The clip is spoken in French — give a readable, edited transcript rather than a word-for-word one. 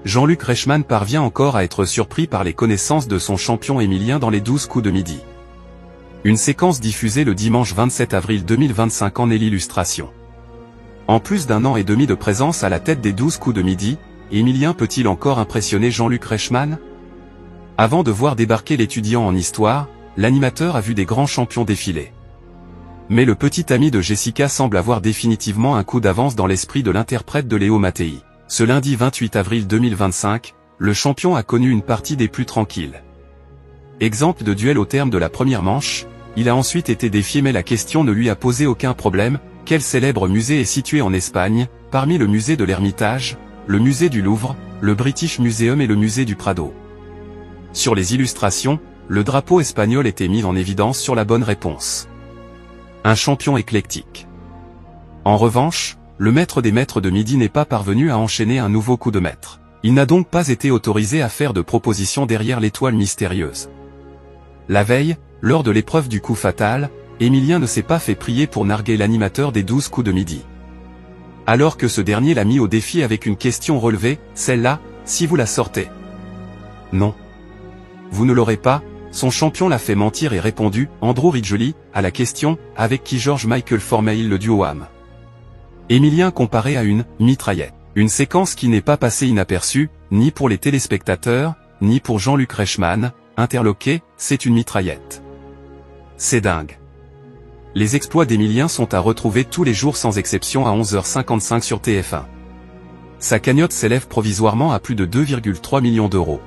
Jean-Luc Reichmann parvient encore à être surpris par les connaissances de son champion Émilien dans les 12 coups de midi. Une séquence diffusée le dimanche 27 avril 2025 en est l'illustration. En plus d'1 an et demi de présence à la tête des 12 coups de midi, Émilien peut-il encore impressionner Jean-Luc Reichmann? Avant de voir débarquer l'étudiant en histoire, l'animateur a vu des grands champions défiler. Mais le petit ami de Jessica semble avoir définitivement un coup d'avance dans l'esprit de l'interprète de Léo Mattei. Ce lundi 28 avril 2025, le champion a connu une partie des plus tranquilles. Exemple de duel au terme de la première manche, il a ensuite été défié mais la question ne lui a posé aucun problème. Quel célèbre musée est situé en Espagne, parmi le musée de l'Ermitage, le musée du Louvre, le British Museum et le musée du Prado? Sur les illustrations, le drapeau espagnol était mis en évidence sur la bonne réponse. Un champion éclectique. En revanche, le maître des maîtres de midi n'est pas parvenu à enchaîner un nouveau coup de maître. Il n'a donc pas été autorisé à faire de propositions derrière l'étoile mystérieuse. La veille, lors de l'épreuve du coup fatal, Émilien ne s'est pas fait prier pour narguer l'animateur des 12 coups de midi. Alors que ce dernier l'a mis au défi avec une question relevée, celle-là, si vous la sortez. Non. Vous ne l'aurez pas, son champion l'a fait mentir et répondu, Andrew Ridgeley, à la question, avec qui George Michael formait-il le duo âme. Émilien comparé à une mitraillette. Une séquence qui n'est pas passée inaperçue, ni pour les téléspectateurs, ni pour Jean-Luc Reichmann, interloqué, c'est une mitraillette. C'est dingue. Les exploits d'Émilien sont à retrouver tous les jours sans exception à 11h55 sur TF1. Sa cagnotte s'élève provisoirement à plus de 2,3 millions d'euros.